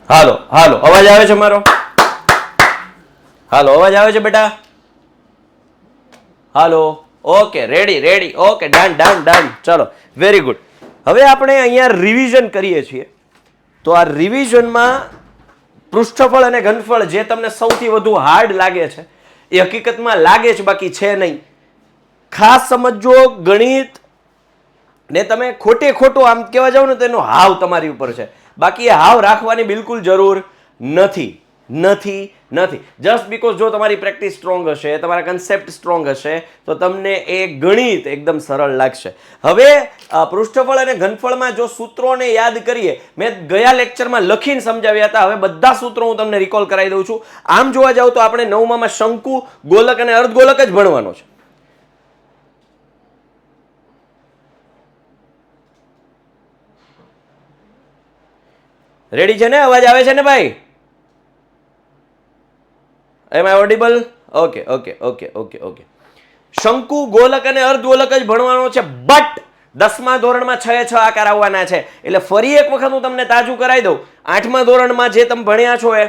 હાલો હાલો, અવાજ આવે છે મારો? હાલો, અવાજ આવે છે બેટા? Hello, okay, ready ready, okay, done done done. ચલો, વેરી ગુડ. હવે આપણે અહીંયા રિવિઝન કરીએ છીએ. તો આ રિવિઝનમાં પૃષ્ઠફળ અને ઘનફળ જે તમને સૌથી વધુ હાર્ડ લાગે છે એ હકીકતમાં લાગે છે, બાકી છે નહીં. ખાસ સમજો, ગણિત ને તમે ખોટે ખોટું આમ કહેવા જાવ ને તો એનો હાવ તમારી ઉપર છે, બાકી એ હાવ રાખવાની બિલકુલ જરૂર નથી નથી નથી. જસ્ટ બીકોઝ જો તમારી પ્રેક્ટિસ સ્ટ્રોંગ હશે, તમારા કન્સેપ્ટ સ્ટ્રોંગ હશે તો તમને એ ગણિત એકદમ સરળ લાગશે. હવે પૃષ્ઠફળ અને ઘનફળમાં જો સૂત્રોને યાદ કરીએ, મેં ગયા લેક્ચરમાં લખીને સમજાવ્યા હતા. હવે બધા સૂત્રો હું તમને રિકોલ કરાવી દઉં છું. આમ જોવા જાવ તો આપણે નવમામાં શંકુ, ગોલક અને અર્ધગોલક જ ભણવાનો છે. રેડી છે ને? અવાજ આવે છે ને ભાઈ? Am I audible? Okay okay okay okay okay. શંકુ, ગોલક અને અર્ધગોલક જ ભણવાનો છે, બટ 10મા ધોરણમાં 6 એ 6 આકાર આવવાના છે. એટલે ફરી એક વખત હું તમને તાજું કરાવી દઉં. 8મા ધોરણમાં જે તમે ભણ્યા છો એ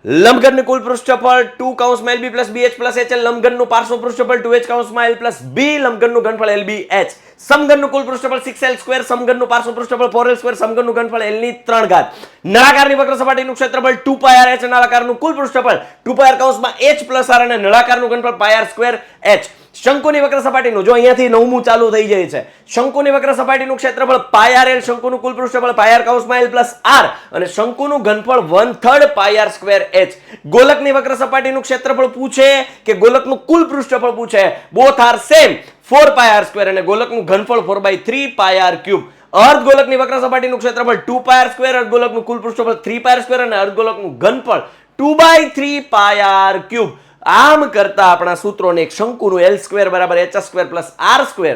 લંબઘનનું કુલ પૃષ્ઠફળ 2 કૌંસમાં LB plus BH plus HL, લંબઘનનું પાર્શ્વ પૃષ્ઠફળ 2H કૌંસમાં L પ્લસ B, લંબઘનનું ઘનફળ LBH, સમઘનનું કુલ પૃષ્ઠફળ 6L સ્ક્વેર, સમઘનનું પાર્શ્વ પૃષ્ઠફળ 4L સ્ક્વેર, સમઘનનું ઘનફળ L ની 3 ઘાત, નળાકારની વક્ર સપાટીનું ક્ષેત્રફળ 2πr h, નળાકારનું કુલ પૃષ્ઠફળ 2πr કૌંસમાં H પ્લસ R અને નળાકારનું ઘનફળ πr સ્ક્વેર H. શંકુની વક્ર સપાટીનું જો અહીંયાથી 9મું ચાલુ થઈ જાય છે. શંકુની વક્ર સપાટીનું ક્ષેત્રફળ πr l, શંકુનું કુલ પૃષ્ઠફળ πr કૌંસમાં L પ્લસ R અને શંકુનું ઘનફળ 1/3 πr સ્ક્વેર H. ગોલકની વક્ર સપાટીનું ક્ષેત્રફળ પૂછે કે ગોલકનું કુલ પૃષ્ઠફળ પૂછે, both are same, 4πr square અને ગોલકનું ઘનફળ 4/3 πr ક્યુબ. અર્ધગોલકની વક્ર સપાટીનું ક્ષેત્રફળ 2πr સ્ક્વેર, અર્ધગોલકનું કુલ પૃષ્ઠફળ 3πr સ્ક્વેર અને અર્ધગોલકનું ઘનફળ 2/3 πr ક્યુબ. આમ કરતા આપણા સૂત્રોને એક શંકુનું L સ્ક્વેર બરાબર H square plus R square,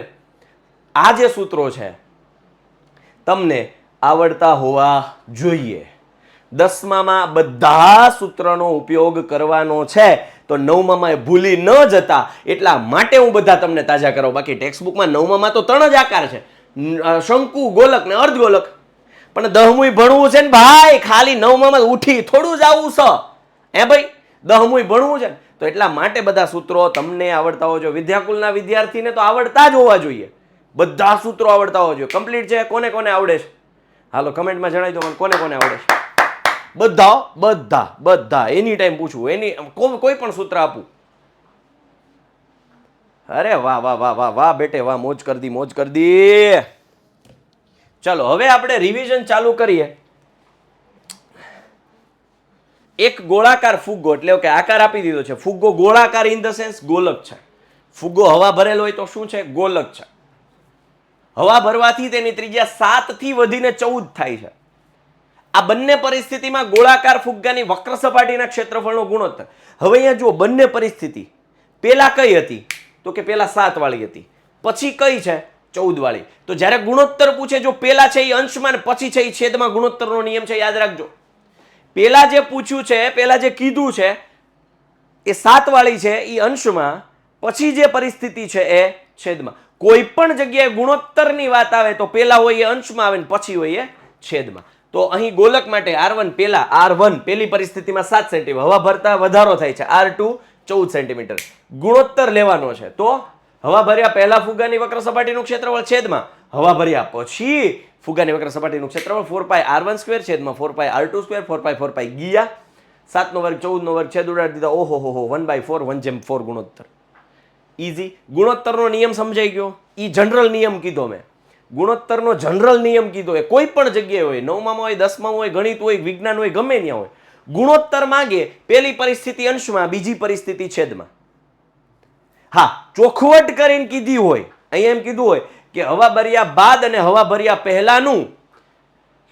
આ જે સૂત્રો છે તમને આવડતા હોવા જોઈએ. 10મામાં બધા સૂત્રનો ઉપયોગ કરવાનો છે, તો 9મામાં ભૂલી ન જતા એટલા માટે હું બધા તમને તાજા કરાવું. બાકી ટેક્સ્ટબુકમાં 9મામાં તો 3 જ આકાર છે, શંકુ, ગોલક ને અર્ધગોલક. પણ 10મું ભણવું છે ને ભાઈ, ખાલી 9મામાં ઉઠી થોડું જ આવું છે હે ભાઈ, 10મું ભણવું છે તો એટલા માટે બધા સૂત્રો તમને આવડતા હોવા જોઈએ. વિદ્યાકુલના વિદ્યાર્થીને તો આવડતા જ હોવા જોઈએ, બધા સૂત્રો આવડતા હોવા જોઈએ. કમ્પ્લીટ છે? કોને કોને આવડે છે? હાલો કમેન્ટમાં જણાવી દો મને કોને કોને આવડે છે. બધા બધા બધા એની ટાઈમ પૂછવું, એની કોઈ પણ સૂત્ર આપું. અરે વાહ વાહ વાહ વાહ વાહ બેટે વાહ, મોજ કરી દી, મોજ કરી દી. ચલો હવે આપણે રિવિઝન ચાલુ કરીએ. એક ગોળાકાર ફુગ્ગો, એટલે કે આકાર આપી દીધો છે. ફુગ્ગો ગોળાકાર ઇન ધ સેન્સ ગોલક છે. ફુગ્ગો હવા ભરેલો હોય તો શું છે? ગોલક છે. હવા ભરવાથી તેની ત્રિજ્યા 7 થી વધીને 14 થાય છે. આ બંને પરિસ્થિતિમાં ગોળાકાર ફુગ્ગાની વક્ર સપાટીના ક્ષેત્રફળનો ગુણોત્તર. હવે અહીંયા જુઓ, બંને પરિસ્થિતિ પેલા કઈ હતી? તો કે પેલા 7 વાળી હતી, પછી કઈ છે? 14 વાળી. તો જ્યારે ગુણોત્તર પૂછે, જો પેલા છે એ અંશમાં ને પછી છે એ છેદમાં, ગુણોત્તરનો નિયમ છે, યાદ રાખજો. પેલા જે પૂછ્યું છે, પેલા જે કીધું છે એ 7 વાળી છે એ અંશમાં, પછી જે પરિસ્થિતિ છે એ છેદમાં. કોઈ પણ જગ્યાએ ગુણોત્તરની વાત આવે તો પેલા હોય એ અંશમાં આવે ને પછી હોય એ છેદમાં. તો અહીં ગોલક માટે R1 પેલા, R1 પેલી પરિસ્થિતિમાં 7 સેન્ટીમીટર, હવા ભરતા વધારો થાય છે, R2 14 સેન્ટીમીટર. ગુણોત્તર લેવાનો છે તો હવા ભર્યા પહેલા ફુગ્ગાની વક્ર સપાટીનું ક્ષેત્રફળ છેદમાં હવા ભર્યા પછી ફુગ્ગાની વક્ર સપાટીનું ક્ષેત્રફળ 4πr1 સ્ક્વેર છેદમાં 4πr2 સ્ક્વેર, 4π ગયા, 7 નો વર્ગ 14 નો વર્ગ છેદ ઉડાડી દીધા. ઓહો હો હો, 1/4 1/4 ગુણોત્તર. ઈઝી. ગુણોત્તરનો નિયમ સમજાઈ ગયો. ઈ જનરલ નિયમ કીધો મેં, ગુણોત્તરનો જનરલ નિયમ કીધો. એ કોઈ પણ જગ્યાએ હોય, 9માં હોય, 10માં હોય, ગણિત હોય, વિજ્ઞાન હોય, ગમે ત્યાં હોય, ગુણોત્તર માંગે પેલી પરિસ્થિતિ અંશમાં, બીજી પરિસ્થિતિ છેદમાં. હા, ચોખવટ કરીને કીધી હોય, અહીંયા એમ કીધું હોય કે હવા ભર્યા બાદ અને હવા ભર્યા પહેલાનું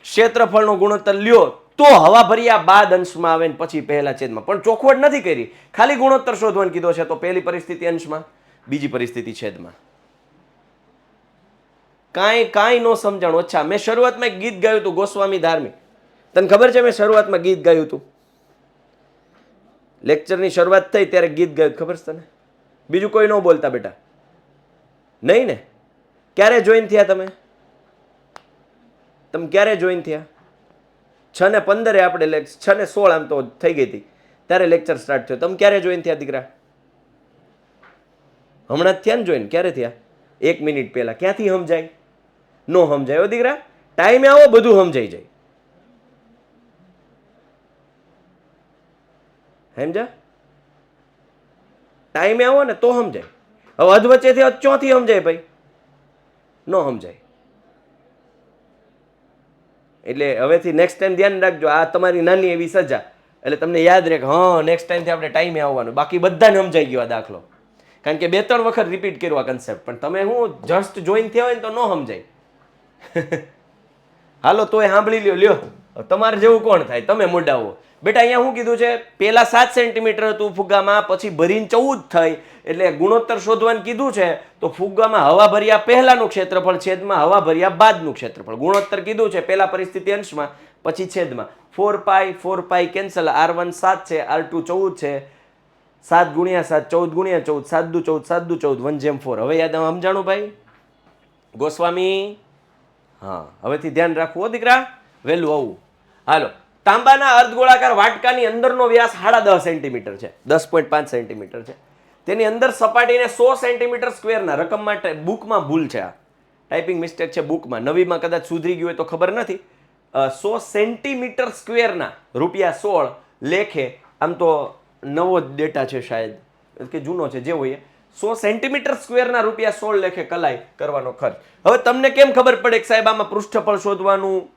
ક્ષેત્રફળનો ગુણોત્તર લ્યો તો હવા ભર્યા બાદ અંશમાં આવે ને પછી પહેલા છેદમાં. પણ ચોખવટ નથી કરી, ખાલી ગુણોત્તર શોધવાનું કીધો છે. તો પહેલી પરિસ્થિતિ અંશમાં, બીજી પરિસ્થિતિ છેદમાં. કાંઈ નો સમજાણું. અચ્છા, મેં શરૂઆતમાં એક ગીત ગાયું હતું, ગોસ્વામી ધાર્મિક. તને ખબર છે મેં શરૂઆતમાં ગીત ગાયું હતું? લેક્ચરની શરૂઆત થઈ ત્યારે ગીત ગાયું, ખબર છે તને? બીજું કોઈ ન બોલતા બેટા? નહીં ને? ક્યારે જોઈન થયા તમે? ક્યારે જોઈન થયા? 6:15 આપણે 6:16 આમ તો થઈ ગઈ હતી ત્યારે લેક્ચર સ્ટાર્ટ થયો. તમે ક્યારે જોઈન થયા દીકરા? હમણાં જ થયા ને જોઈન? ક્યારે થયા? 1 મિનિટ પહેલા. ક્યાંથી સમજાય? નો સમજાય હો દીકરા. ટાઈમે આવો બધું સમજાઈ જાય. સમજા? ટાઈમે આવો ને તો સમજાય. હવે અધવચ્ચેથી ચોથી સમજાય ભાઈ? નો સમજાય. એટલે હવેથી નેક્સ્ટ ટાઈમ ધ્યાન રાખજો. આ તમારી નાની એવી સજા. એટલે તમને યાદ રહે કે હા નેક્સ્ટ ટાઈમથી આપણે ટાઈમે આવવાનું. બાકી બધાને સમજાઈ ગયો આ દાખલો. કારણ કે 2-3 વખત રિપીટ કર્યો આ કન્સેપ્ટ. પણ તમે હું જસ્ટ જોઈન થયા હોય ને તો ન સમજાય. હાલો તોય સાંભળી લ્યો. તમારે જેવું કોણ થાય? તમે મોઢાવો. બેટા અહીંયા શું કીધું છે? પેલા 7 સેન્ટીમીટર હતું ફુગ્ગામાં, પછી ભરીને 14 થઈ. એટલે ગુણોત્તર શોધવાનું કીધું છે. તો ફુગ્ગામાં હવા ભર્યા પહેલાનું ક્ષેત્રફળ છેદમાં હવા ભર્યા બાદનું ક્ષેત્રફળ. ગુણોત્તર કીધું છે પહેલા પરિસ્થિતિ અંશમાં, પછી છેદમાં. 4 પાઈ કેન્સલ. R1 7 છે, R2 14 છે. 7 × 7 14 × 14 7 દુ 14 7 દુ 14 1/4. હવે યાદ સમજાણું ભાઈ ગોસ્વામી? હા હવેથી ધ્યાન રાખવું હો દીકરા. વહેલું આવું. હાલો, તાંબાના અર્ધગોળાકાર વાટકાની અંદરનો વ્યાસ 10.5 સેન્ટીમીટર છે, 10.5 સેન્ટીમીટર છે. તેની અંદર સપાટીને 100 સેન્ટીમીટર સ્ક્વેરના. રકમમાં બુકમાં ભૂલ છે, આ ટાઈપિંગ મિસ્ટેક છે બુકમાં. નવીમાં કદાચ સુધરી ગયું હોય તો ખબર નથી. 100 સેન્ટીમીટર સ્ક્વેરના ₹16 લેખે. આમ તો નવો ડેટા છે શાયદ કે જૂનો છે, જે હોય 100 સેન્ટીમીટર સ્ક્વેરના ₹16 લેખે કલાઈ કરવાનો ખર્ચ. હવે તમને કેમ ખબર પડે કે સાહેબ આમાં પૃષ્ઠફળ શોધવાનું,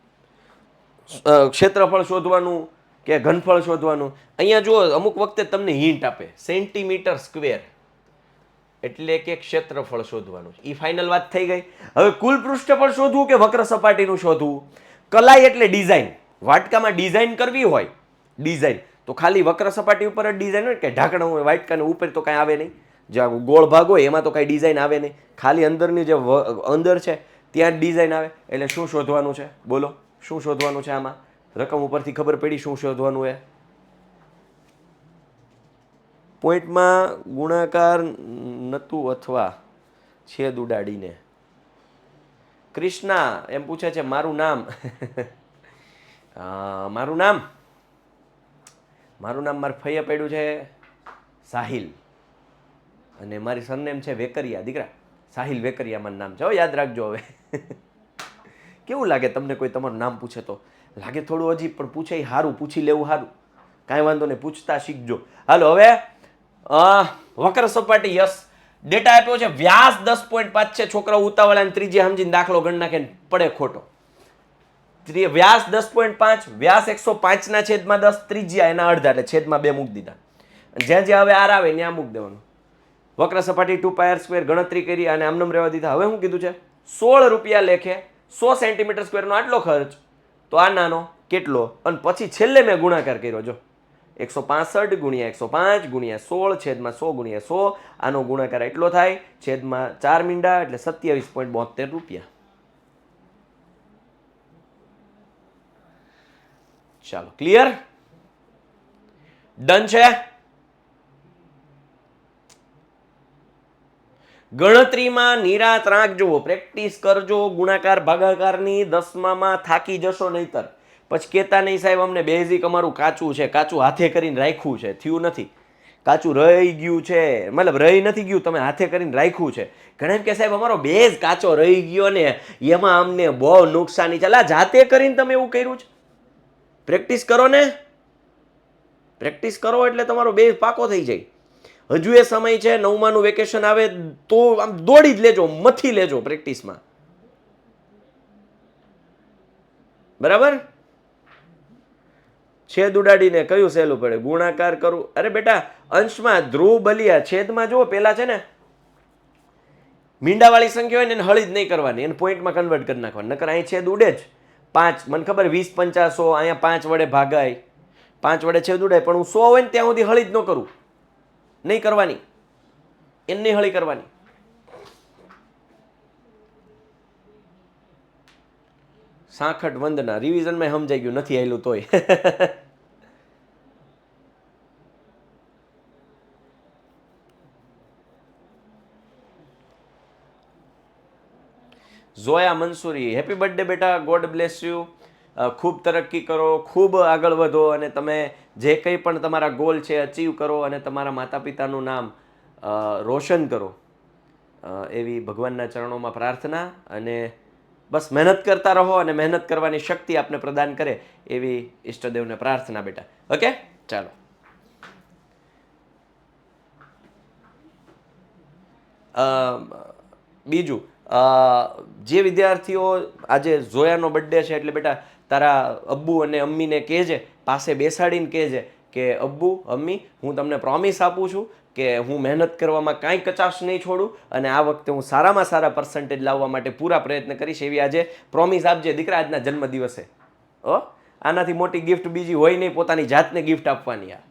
ક્ષેત્રફળ શોધવાનું કે ઘનફળ શોધવાનું? અહીંયા જુઓ અમુક વખતે તમને હિન્ટ આપે. સેન્ટીમીટર સ્ક્વેર એટલે કે ક્ષેત્રફળ શોધવાનું. એ ફાઇનલ વાત થઈ ગઈ. હવે કુલ પૃષ્ઠફળ શોધવું કે વક્ર સપાટીનું શોધવું? કલાઈ એટલે ડિઝાઇન. વાટકામાં ડિઝાઇન કરવી હોય, ડિઝાઇન તો ખાલી વક્ર સપાટી ઉપર જ ડિઝાઇન હોય કે ઢાંકણા હોય વાટકાને ઉપર તો કાંઈ આવે નહીં. જ્યાં ગોળ ભાગ હોય એમાં તો કાંઈ ડિઝાઇન આવે નહીં. ખાલી અંદરની જે અંદર છે ત્યાં જ ડિઝાઇન આવે. એટલે શું શોધવાનું છે? બોલો શું શોધવાનું છે આમાં? રકમ ઉપરથી ખબર પડી શું શોધવાનું એ. પોઈન્ટમાં ગુણાકાર નતું અથવા છેદ ઉડાડીને. કૃષ્ણા એમ પૂછે છે મારું નામ. મારું નામ મારા ફઈએ પડ્યું છે સાહિલ, અને મારી સરનેમ છે વેકરિયા. દીકરા સાહિલ વેકરિયા મારું નામ છે, યાદ રાખજો. હવે કેવું લાગે તમને કોઈ તમારું નામ પૂછે તો? લાગે થોડું અજીબ, પણ પૂછે એ સારું, પૂછી લેવું સારું. કાંઈ વાંધો નહીં, પૂછતા શીખજો. હાલો હવે વક્ર સપાટી. યસ, ડેટા આપ્યો છે વ્યાસ 10.5 છે. છોકરાઓ ઉતાવળા ત્રિજ્યા સમજીને દાખલો ગણ નાખે, પડે ખોટો. વ્યાસ 10.5, વ્યાસ 105/10, ત્રિજ્યા એના અડધા એટલે છેદમાં 2 મૂકી દીધા. જ્યાં જ્યાં હવે આર આવે ત્યાં મૂકી દેવાનું. વક્ર સપાટી 2πr² ગણતરી કરી અને આમનામ રહેવા દીધા. હવે શું કીધું છે? ₹16 લેખે 100 સેન્ટીમીટર સ્ક્વેરનો આટલો ખર્ચ. તો આ નાનો કેટલો? અને પછી છેલ્લે મેં ગુણાકાર કર્યો. જો 165 × 105 × 16 છેદમાં 100 × 100. આનો ગુણાકાર એટલો થાય, છેદમાં 4 મીંડા એટલે ₹27.72. ચાલો ક્લિયર? ડન છે? ગણતરીમાં નિરાત રાખજો, પ્રેક્ટિસ કરજો. ગુણાકાર ભાગાકારની 10માં થાકી જશો નહીતર. પછી કહેતા નહીં સાહેબ અમને બેઝિક અમારું કાચું છે, કાચું હાથે કરીને રાખ્યું છે. થયું નથી, કાચું રહી ગયું છે. મતલબ રહી નથી ગયું, તમે હાથે કરીને રાખ્યું છે. ઘણા એમ કે સાહેબ અમારો બેઝ કાચો રહી ગયો ને એમાં અમને બહુ નુકસાની છે. જાતે કરીને તમે એવું કર્યું છે? પ્રેક્ટિસ કરો ને, પ્રેક્ટિસ કરો એટલે તમારો બેઝ પાકો થઈ જાય. હજુ એ સમય છે, 9માનું વેકેશન આવે તો આમ દોડી જ લેજો, મથી લેજો પ્રેક્ટિસમાં. બરાબર? છેદ ઉડાડીને કયું સહેલું પડે? ગુણાકાર કરું. અરે બેટા અંશમાં ધ્રુવ બલિયા, છેદમાં જુઓ પેલા છે ને મીંડાવાળી સંખ્યા હોય ને એને હળી જ નહીં કરવાની, એને પોઈન્ટમાં કન્વર્ટ કરી નાખવાની. નકર અહીં છેદ ઉડે જ. 5 મને ખબર 20 50 100, અહીંયા 5 વડે ભાગાય, 5 વડે છેદ ઉડાય. પણ હું 100 હોય ને ત્યાં સુધી હળી જ ન કરું, નહીં કરવાની, એને નહીં હળી કરવાની. સાંખટ વંદના રિવિઝનમાં સમજાઈ ગયું, નથી આવેલું તોય. જોયા મંસૂરી હેપી બર્થડે બેટા, ગોડ બ્લેસ યુ. ખૂબ તરક્કી કરો, ખૂબ આગળ વધો અને તમે જે કંઈ પણ તમારા ગોલ છે અચીવ કરો અને તમારા માતા પિતાનું નામ રોશન કરો, એવી ભગવાનના ચરણોમાં પ્રાર્થના. અને બસ મહેનત કરતા રહો અને મહેનત કરવાની શક્તિ આપને પ્રદાન કરે એવી ઈષ્ટદેવને પ્રાર્થના બેટા. ઓકે, ચાલો. બીજું, જે વિદ્યાર્થીઓ આજે ઝોયાનો બર્થડે છે એટલે બેટા તારા અબ્બુ અને અમ્મીને કહેજે, પાસે બેસાડીને કહેજે કે અબ્બુ અમ્મી હું તમને પ્રોમિસ આપું છું કે હું મહેનત કરવામાં કાંઈ કચાશ નહીં છોડું અને આ વખતે હું સારામાં સારા પર્સન્ટેજ લાવવા માટે પૂરા પ્રયત્ન કરીશ, એવી આજે પ્રોમિસ આપજે દીકરા આજના જન્મદિવસે. આનાથી મોટી ગિફ્ટ બીજી હોય નહીં, પોતાની જાતને ગિફ્ટ આપવાની આ.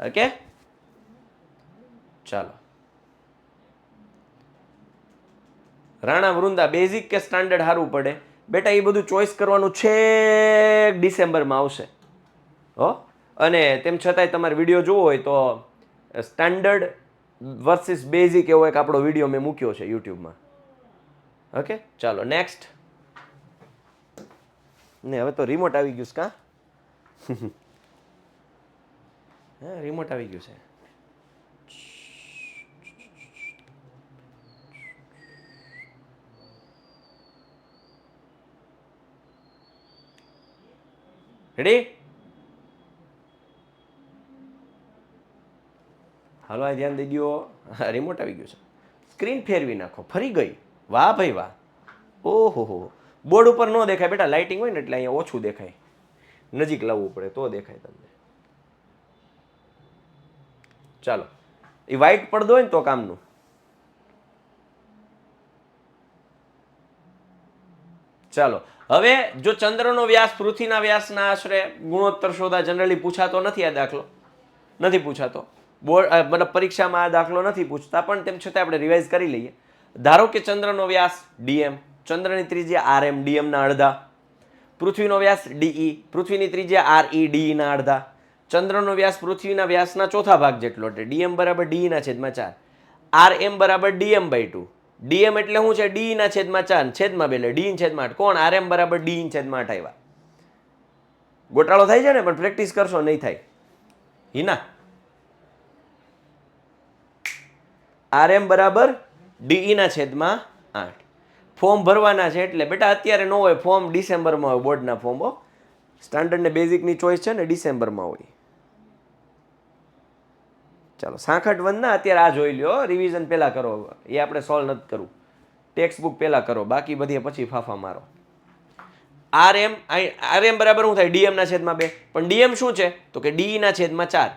ઓકે, ચાલો. રાણા વૃંદા, બેઝિક કે સ્ટાન્ડર્ડ સારું પડે બેટા? એ બધું ચોઈસ કરવાનું છે, ડિસેમ્બરમાં આવશે. અને તેમ છતાંય તમારે વિડીયો જોવો હોય તો સ્ટાન્ડર્ડ વર્સિસ બેઝિક એવો એક આપણો વિડીયો મેં મૂક્યો છે યુટ્યુબમાં. ઓકે, ચાલો નેક્સ્ટ. ને હવે તો રિમોટ આવી ગયું છે. હા, રિમોટ આવી ગયું છે. રેડી? હાલો, આ ધ્યાન દઈ દો. રિમોટ આવી ગયું છે. સ્ક્રીન ફેરવી નાખો. ફરી ગઈ. વાહ ભાઈ વાહ. ઓહો હો. બોર્ડ ઉપર ન દેખાય બેટા, લાઇટિંગ હોય ને એટલે અહીંયા ઓછું દેખાય, નજીક લાવવું પડે તો દેખાય તમને. ચાલો, એ વ્હાઈટ પડદો હોય ને તો કામનું. ચાલો, હવે જો ચંદ્રનો વ્યાસ પૃથ્વીના વ્યાસના આશરે ગુણોત્તર શોધા, જનરલી પૂછાતો નથી આ દાખલો, નથી પૂછાતો બોર્ડ, મતલબ પરીક્ષામાં આ દાખલો નથી પૂછતા, પણ તેમ છતાં આપણે રિવાઇઝ કરી લઈએ. ધારો કે ચંદ્રનો વ્યાસ ડીએમ, ચંદ્રની ત્રિજ્યા આરએમ, ડીએમના અડધા. પૃથ્વીનો વ્યાસ ડીઈ, પૃથ્વીની ત્રિજ્યા આરઈ, ડીઈના અડધા. ચંદ્રનો વ્યાસ પૃથ્વીના વ્યાસના ચોથા ભાગ જેટલો, એટલે ડીએમ બરાબર ડીઈના છેદમાં 4, આરએમ બરાબર ડીએમ બાય 2. ડીએમ એટલે શું છે? ડીના છેદમાં 4 છેદમાં 2 એટલે ડી છેદમાં 8. કોણ? આરએમ બરાબર ડી છેદમાં 8 આવ્યા. ગોટાળો થાય છે ને, પણ પ્રેક્ટિસ કરશો નહીં થાય. હિના, આરએમ બરાબર ડીઈના છેદમાં 8. ફોર્મ ભરવાના છે એટલે બેટા અત્યારે ન હોય ફોર્મ, ડિસેમ્બરમાં હોય બોર્ડના ફોર્મ. સ્ટાન્ડર્ડ ને બેઝિકની ચોઈસ છે ને ડિસેમ્બરમાં હોય. ચાલો, સાંખટ વંદના અત્યારે આ જોઈ લ્યો, રિવિઝન પહેલાં કરો, એ આપણે સોલ્વ નથી કરવું. ટેક્સ્ટ બુક પહેલાં કરો, બાકી બધી પછી ફાફા મારો. આરએમ બરાબર શું થાય? ડીએમના છેદમાં 2. પણ ડીએમ શું છે? તો કે ડીના છેદમાં 4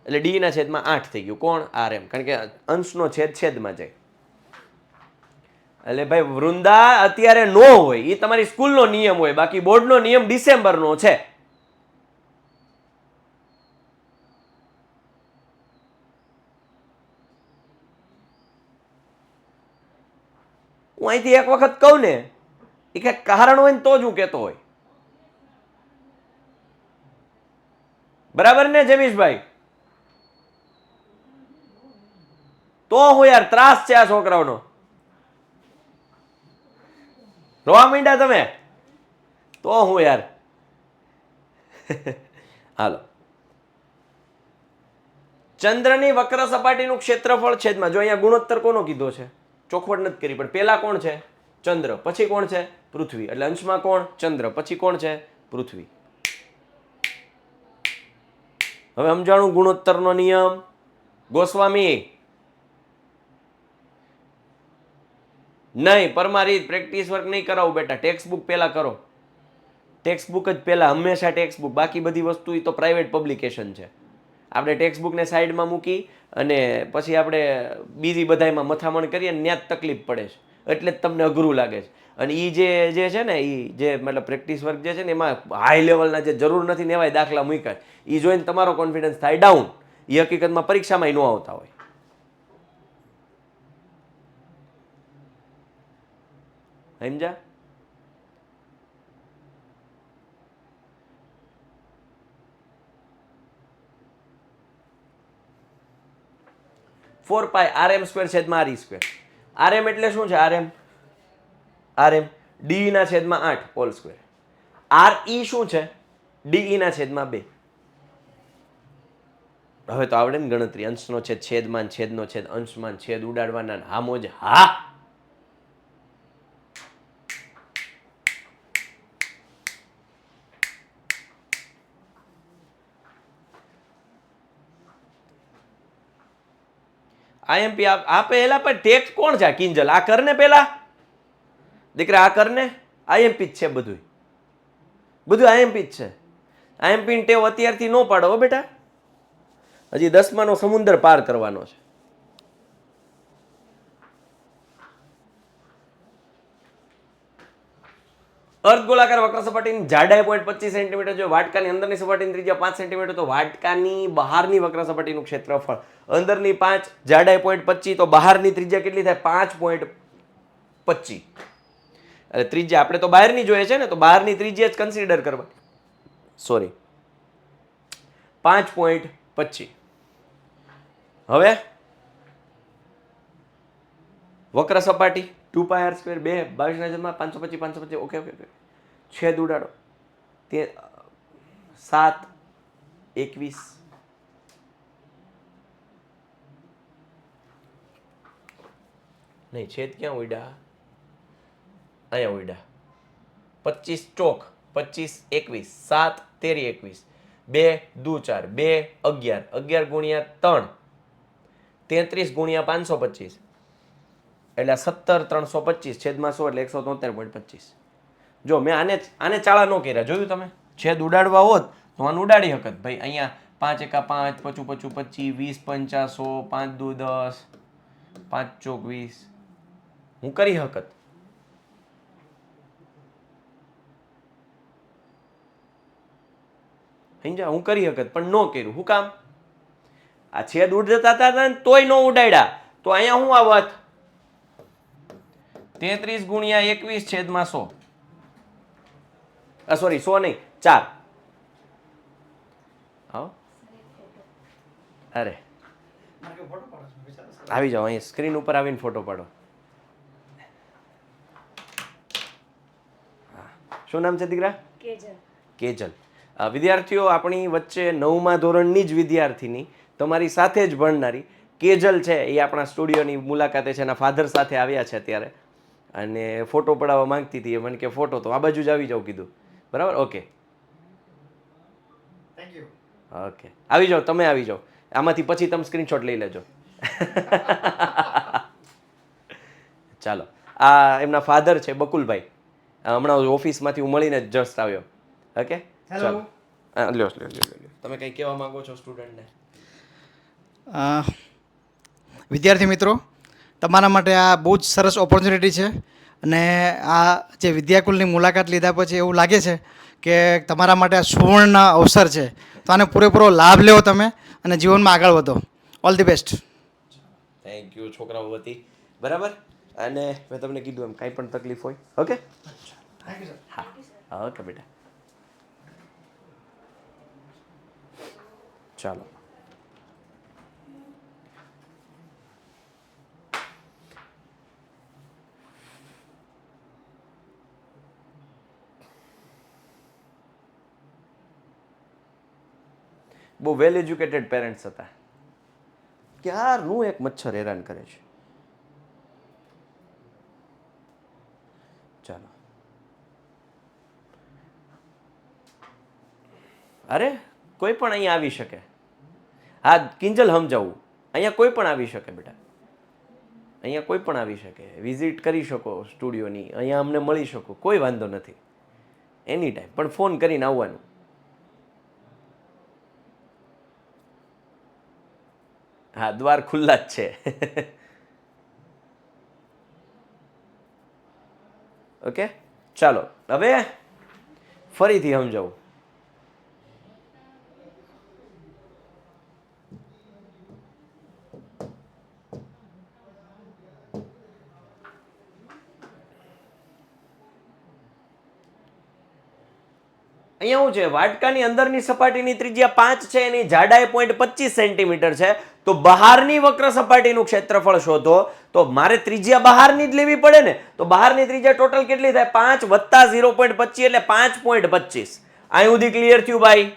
એટલે ડીના છેદમાં 8 થઈ ગયું. કોણ? આરએમ, કારણ કે અંશનો છેદ છેદમાં જાય. એટલે ભાઈ વૃંદા અત્યારે નો હોય, એ તમારી સ્કૂલનો નિયમ હોય, બાકી બોર્ડનો નિયમ ડિસેમ્બરનો છે. હું અહીંથી એક વખત કહું ને, એ કંઈક કારણ હોય ને તો જ હું કહેતો હોય. બરાબર ને જમીશભાઈ? તો હું યાર ત્રાસ છે આ છોકરાઓનો. રોવા માંડ્યા તમે તો હું યાર. હાલો, ચંદ્રની વક્ર સપાટીનું ક્ષેત્રફળ છેદમાં, જો અહીંયા ગુણોત્તર કોનો કીધો છે? ચોખવટ નથી કરી, પણ પેલા કોણ છે? ચંદ્ર, પછી કોણ છે? પૃથ્વી. એટલે અંશમાં કોણ? ચંદ્ર, પછી કોણ છે? પૃથ્વી. હવે સમજાણું ગુણોત્તરનો નિયમ? ગોસ્વામી નહીં, પરમારી પ્રેક્ટિસ વર્ક નહીં કરાવું બેટા, ટેક્સ્ટ બુક પહેલા કરો. ટેક્સ્ટ બુક જ પહેલા, હંમેશા ટેક્સ્ટ બુક. બાકી બધી વસ્તુ એ તો પ્રાઇવેટ પબ્લિકેશન છે. આપણે ટેક્સ્ટ બુકને સાઈડમાં મૂકી અને પછી આપણે બીજી બધામાં મથામણ કરીએ ને ત્યાં જ તકલીફ પડે છે, એટલે જ તમને અઘરું લાગે છે. અને એ જે છે ને, એ જે મતલબ પ્રેક્ટિસ વર્ક જે છે ને, એમાં હાઈ લેવલના જે જરૂર નથી ને એવાય દાખલા મૂક્યા, એ જોઈને તમારો કોન્ફિડન્સ થાય ડાઉન. એ હકીકતમાં પરીક્ષામાં ન આવતા હોય. સમજા? 4 પાઈ RM સ્ક્વેર છેદમાં RE સ્ક્વેર. RM એટલે શું છે? RM ડી ના છેદમાં 8 હોલ સ્ક્વેર. આર ઈ શું છે? ડીઈ ના છેદમાં 2. હવે તો આવડે ને ગણતરી, અંશનો છેદ છેદમાં, છેદનો છેદ અંશમાં, છેદ ઉડાડવાના, હામો જ હા. આઈએમપી આ પહેલા પણ ટેક્સ કોણ છે? આ કિંજલ આ કરને પેલા દીકરા, આ કરને. આઈએમપી જ છે બધું, બધું આઈએમપી જ છે. આઈએમપી ટેવ અત્યારથી ન પાડો હો બેટા, હજી 10માનો સમુદ્ર પાર કરવાનો છે. અર્ધગોળાકાર વક્ર સપાટીની જાડાઈ 0.25 સેન્ટીમીટર જો વાટકાની અંદરની સપાટીની ત્રિજ્યા 5 સેન્ટીમીટર, તો વાટકાની બહારની વક્ર સપાટીનું ક્ષેત્રફળ અંદરની 5, જાડાઈ 0.25, તો બહારની ત્રિજ્યા કેટલી થાય? 5.25. એટલે ત્રિજ્યા આપણે તો બહારની જોઈએ છે ને, તો બહારની ત્રિજ્યા જ કન્સિડર કરવા. સોરી, 5.25. હવે વક્ર સપાટી 2πr², 2 22 525. ઓકે ઓકે ઓકે, છેદ ઉડાડો. તે 7 21 નહીં, છેદ ક્યાં ઉડ્યા? અહીંયા ઉડ્યા. 25 ચોક 25 21, 7 13 21, 2 દુ 4, 2 11, 11 ગુણ્યા 3 33 ગુણ્યા 525, એટલે 17 325 છેદમાં 100 એટલે 173.25. જો મેં આને ચાળા ન કર્યા, જોયું તમે? છેદ ઉડાડવા હોત તો આને ઉડાડી હકત ભાઈ. અહીંયા 5 એકા 5, 5 5 25, 20 50 100, 5 દુ 10, 5 ચોક 20, હું કરી હકત. સમજ્યા? હું કરી હકત પણ ન કર્યું. શું કામ? આ છેદ ઉડતા હતા ને તોય ન ઉડાડ્યા, તો અહીંયા શું આવત? 33 ગુણ્યા 21 છેદમાં 100. સોરી 100 નહીં, 4. આવો, અરે આવી જાઓ, અહીં સ્ક્રીન ઉપર આવીને ફોટો પાડો. શું નામ છે દીકરા? કેજલ. વિદ્યાર્થીઓ, આપણી વચ્ચે 9મા ધોરણની જ વિદ્યાર્થીની, તમારી સાથે જ ભણનારી કેજલ છે, એ આપણા સ્ટુડિયોની મુલાકાતે છે. એના ફાધર સાથે આવ્યા છે અત્યારે, અને ફોટો પડાવવા માંગતી હતી. એ મને કે ફોટો તો આ બાજુ જ આવી જાવ કીધું. બરાબર, ઓકે ઓકે, આવી જાઓ, તમે આવી જાઓ. આમાંથી પછી તમે સ્ક્રીનશોટ લઈ લેજો. ચાલો, આ એમના ફાધર છે બકુલભાઈ. હમણાં ઓફિસમાંથી હું મળીને જસ્ટ આવ્યો. ઓકે, ચાલો. લ્યો. તમે કંઈ કહેવા માંગો છો સ્ટુડન્ટને? વિદ્યાર્થી મિત્રો, તમારા માટે આ બહુ જ સરસ ઓપોર્ચ્યુનિટી છે. અને આ જે વિદ્યાકુલની મુલાકાત લીધા પછી એવું લાગે છે કે તમારા માટે આ સુવર્ણ અવસર છે. તો આને પૂરેપૂરો લાભ લેવો તમે અને જીવનમાં આગળ વધો. All the best. Thank you છોકરાઓ વતી. બરાબર, અને મેં તમને કીધું એમ કાંઈ પણ તકલીફ હોય, ઓકે? હા, ઓકે બેટા, ચાલો. બહુ વેલ એજ્યુકેટેડ પેરેન્ટ્સ હતા. ક્યારનું એક મચ્છર હેરાન કરે છે. ચાલો, અરે કોઈ પણ અહીંયા આવી શકે. હા કિંજલ, સમજાવું, અહીંયા કોઈ પણ આવી શકે બેટા, અહીંયા કોઈ પણ આવી શકે. વિઝિટ કરી શકો સ્ટુડિયોની, અહીંયા અમને મળી શકો, કોઈ વાંધો નથી. એની ટાઈમ પણ ફોન કરીને આવવાનું. હા, દ્વાર ખુલ્લા જ છે. ઓકે, ચાલો હવે ફરીથી સમજાવું. અહીંયા શું છે, વાટકાની અંદરની સપાટીની ત્રિજ્યા 5 છે, એની જાડાઈ 0.25 સેન્ટીમીટર છે. તો બહારની વક્ર સપાટીનું ક્ષેત્રફળ શોધો તો મારે ત્રિજ્યા બહારની જ લેવી પડે ને. તો બહારની ત્રિજ્યા ટોટલ કેટલી થાય? 5 વત્તા 0.25 એટલે 5.25. અહીં સુધી ક્લિયર થયું ભાઈ?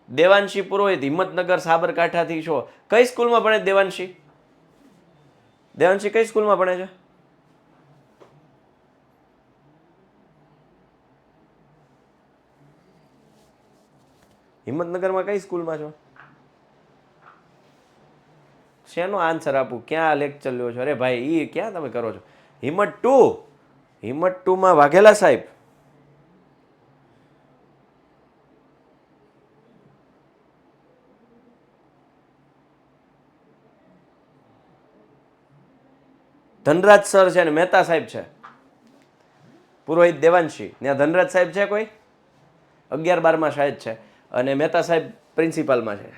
દેવાંશી પુરોહિત, હિંમતનગર સાબરકાંઠાથી છો. કઈ સ્કૂલમાં ભણે દેવાંશી? દેવાંશી કઈ સ્કૂલમાં ભણે છે? હિંમતનગરમાં કઈ સ્કૂલમાં છો? શેનો આન્સર આપું? ક્યાં લેક્ચર લ્યો છો? અરે ભાઈ ઈ ક્યાં તમે કરો છો? હિંમત 2. હિંમત 2 માં વાઘેલા સાહેબ. ધનરાજ સર છે ને મહેતા સાહેબ છે. પુરોહિત દેવાંશી ત્યાં ધનરાજ સાહેબ છે કોઈ? 11-12 માં શાયદ છે અને મહેતા સાહેબ પ્રિન્સિપાલમાં છે.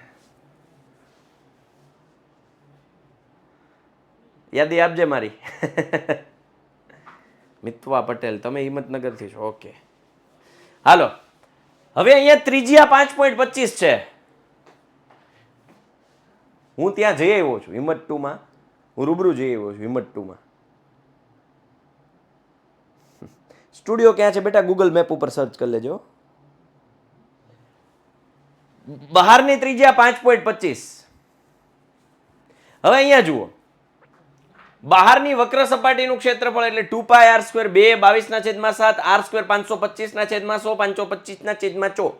યાદી આપજે મારી. મિત્વા પટેલ, તમે હિંમતનગરથી છો. ઓકે હાલો, હવે અહીંયા ત્રિજ્યા 5.25 છે. હું ત્યાં જઈ આવ્યો છું હિંમત 2 માં. હું રૂબરૂ જઈ આવ્યો છું હિંમત 2 માં. સ્ટુડિયો ક્યાં છે બેટા? ગૂગલ મેપ ઉપર સર્ચ કરી લેજો. બહારની ત્રિજ્યા 5.25. હવે અહીંયા જુઓ, બહારની વક્ર સપાટીનું ક્ષેત્રફળ એટલે 2πr², 2 22/7, r² 525/100, 525/100.